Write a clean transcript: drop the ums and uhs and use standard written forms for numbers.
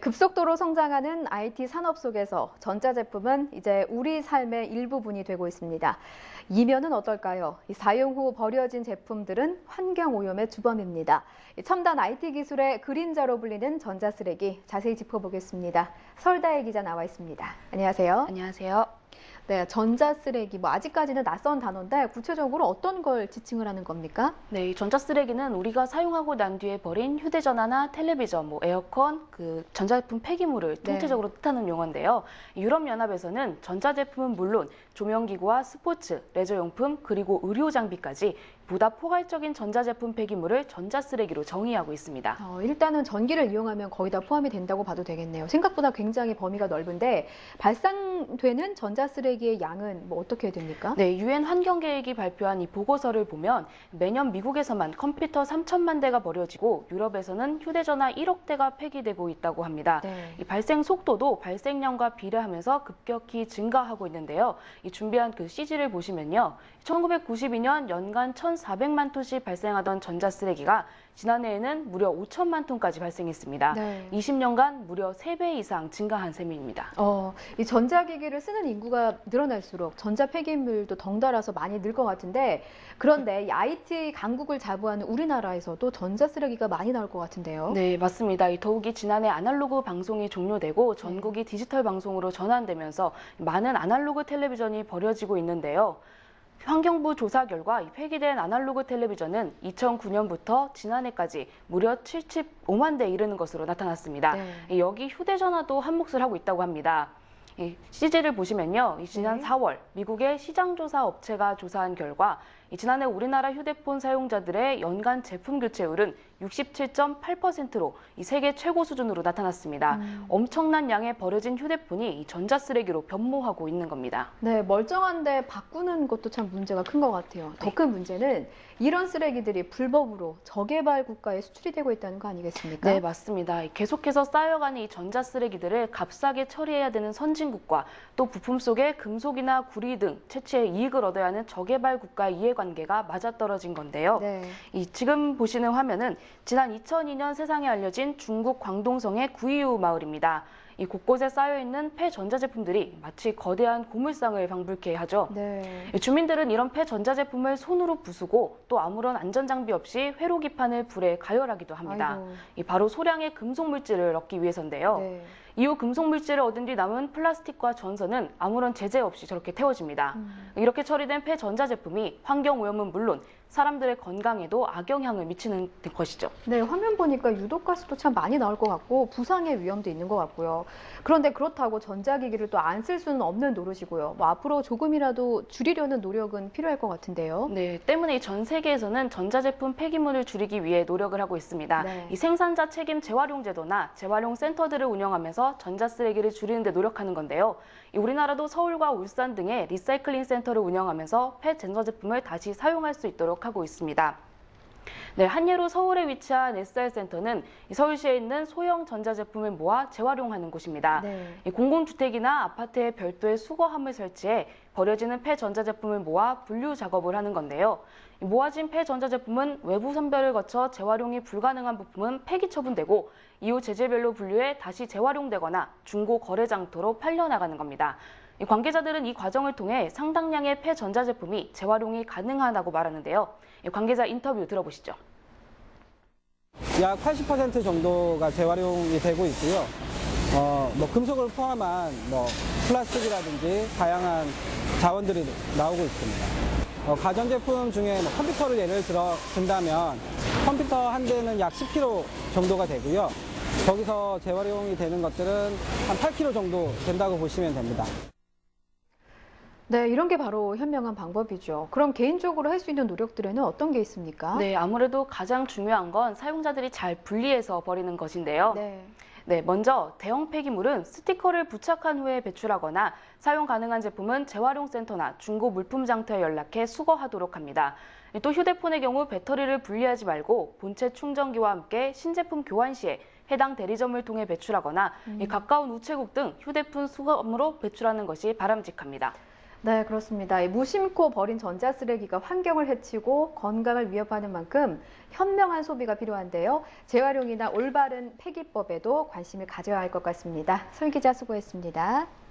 급속도로 성장하는 IT 산업 속에서 전자제품은 이제 우리 삶의 일부분이 되고 있습니다. 이면은 어떨까요? 사용 후 버려진 제품들은 환경오염의 주범입니다. 첨단 IT 기술의 그림자로 불리는 전자쓰레기 자세히 짚어보겠습니다. 설다혜 기자 나와 있습니다. 안녕하세요. 안녕하세요. 네, 전자쓰레기 아직까지는 낯선 단어인데 구체적으로 어떤 걸 지칭을 하는 겁니까? 네, 이 전자쓰레기는 우리가 사용하고 난 뒤에 버린 휴대전화나 텔레비전, 에어컨, 전자제품 폐기물을 통째적으로 뜻하는 용어인데요. 유럽연합에서는 전자제품은 물론 조명기구와 스포츠, 레저용품, 그리고 의료 장비까지 보다 포괄적인 전자제품 폐기물을 전자쓰레기로 정의하고 있습니다. 일단은 전기를 이용하면 거의 다 포함이 된다고 봐도 되겠네요. 생각보다 굉장히 범위가 넓은데 발생되는 전자쓰레기의 양은 어떻게 됩니까? 네, 유엔 환경계획이 발표한 이 보고서를 보면 매년 미국에서만 컴퓨터 3천만 대가 버려지고 유럽에서는 휴대전화 1억 대가 폐기되고 있다고 합니다. 네. 이 발생 속도도 발생량과 비례하면서 급격히 증가하고 있는데요. 이 준비한 CG를 보시면요. 1992년 연간 1,400만 톤씩 발생하던 전자쓰레기가 지난해에는 무려 5천만 톤까지 발생했습니다. 네. 20년간 무려 3배 이상 증가한 셈입니다. 이 전자기기를 쓰는 인구가 늘어날수록 전자 폐기물도 덩달아서 많이 늘 것 같은데 그런데 이 IT 강국을 자부하는 우리나라에서도 전자쓰레기가 많이 나올 것 같은데요. 네, 맞습니다. 더욱이 지난해 아날로그 방송이 종료되고 전국이 디지털 방송으로 전환되면서 많은 아날로그 텔레비전이 버려지고 있는데요. 환경부 조사 결과 이 폐기된 아날로그 텔레비전은 2009년부터 지난해까지 무려 75만 대에 이르는 것으로 나타났습니다. 네. 여기 휴대전화도 한 몫을 하고 있다고 합니다. CG를 보시면요. 지난 4월 미국의 시장조사 업체가 조사한 결과 지난해 우리나라 휴대폰 사용자들의 연간 제품 교체율은 67.8%로 세계 최고 수준으로 나타났습니다. 엄청난 양의 버려진 휴대폰이 전자쓰레기로 변모하고 있는 겁니다. 네, 멀쩡한데 바꾸는 것도 참 문제가 큰 것 같아요. 더 큰 문제는 이런 쓰레기들이 불법으로 저개발 국가에 수출이 되고 있다는 거 아니겠습니까? 네, 맞습니다. 계속해서 쌓여가는 이 전자쓰레기들을 값싸게 처리해야 되는 선진국과 또 부품 속에 금속이나 구리 등 채취에 이익을 얻어야 하는 저개발 국가의 이해관계가 맞아떨어진 건데요. 네. 지금 보시는 화면은 지난 2002년 세상에 알려진 중국 광동성의 구이유 마을입니다. 곳곳에 쌓여있는 폐전자제품들이 마치 거대한 고물상을 방불케 하죠. 네. 주민들은 이런 폐전자제품을 손으로 부수고 또 아무런 안전장비 없이 회로기판을 불에 가열하기도 합니다. 바로 소량의 금속물질을 얻기 위해서인데요. 네. 이후 금속물질을 얻은 뒤 남은 플라스틱과 전선은 아무런 제재 없이 저렇게 태워집니다. 이렇게 처리된 폐전자제품이 환경오염은 물론 사람들의 건강에도 악영향을 미치는 것이죠. 네, 화면 보니까 유독가스도 참 많이 나올 것 같고 부상의 위험도 있는 것 같고요. 그런데 그렇다고 전자기기를 또 안 쓸 수는 없는 노릇이고요. 앞으로 조금이라도 줄이려는 노력은 필요할 것 같은데요. 네, 때문에 전 세계에서는 전자제품 폐기물을 줄이기 위해 노력을 하고 있습니다. 네. 이 생산자 책임 재활용 제도나 재활용 센터들을 운영하면서 전자쓰레기를 줄이는 데 노력하는 건데요. 우리나라도 서울과 울산 등의 리사이클링 센터를 운영하면서 폐전자제품을 다시 사용할 수 있도록 하고 있습니다. 네, 한예로 서울에 위치한 SR센터는 서울시에 있는 소형 전자제품을 모아 재활용하는 곳입니다. 네. 공공주택이나 아파트에 별도의 수거함을 설치해 버려지는 폐전자제품을 모아 분류 작업을 하는 건데요. 모아진 폐전자제품은 외부 선별을 거쳐 재활용이 불가능한 부품은 폐기 처분되고 이후 재질별로 분류해 다시 재활용되거나 중고 거래 장터로 팔려나가는 겁니다. 관계자들은 이 과정을 통해 상당량의 폐전자제품이 재활용이 가능하다고 말하는데요. 관계자 인터뷰 들어보시죠. 약 80% 정도가 재활용이 되고 있고요. 금속을 포함한 플라스틱이라든지 다양한 자원들이 나오고 있습니다. 가전제품 중에 컴퓨터를 예를 든다면 컴퓨터 한 대는 약 10kg 정도가 되고요. 거기서 재활용이 되는 것들은 한 8kg 정도 된다고 보시면 됩니다. 네, 이런 게 바로 현명한 방법이죠. 그럼 개인적으로 할 수 있는 노력들에는 어떤 게 있습니까? 네, 아무래도 가장 중요한 건 사용자들이 잘 분리해서 버리는 것인데요. 네, 먼저 대형 폐기물은 스티커를 부착한 후에 배출하거나 사용 가능한 제품은 재활용센터나 중고 물품 장터에 연락해 수거하도록 합니다. 또 휴대폰의 경우 배터리를 분리하지 말고 본체 충전기와 함께 신제품 교환 시에 해당 대리점을 통해 배출하거나 가까운 우체국 등 휴대폰 수거함으로 배출하는 것이 바람직합니다. 네, 그렇습니다. 이 무심코 버린 전자쓰레기가 환경을 해치고 건강을 위협하는 만큼 현명한 소비가 필요한데요. 재활용이나 올바른 폐기법에도 관심을 가져야 할 것 같습니다. 설 기자 수고했습니다.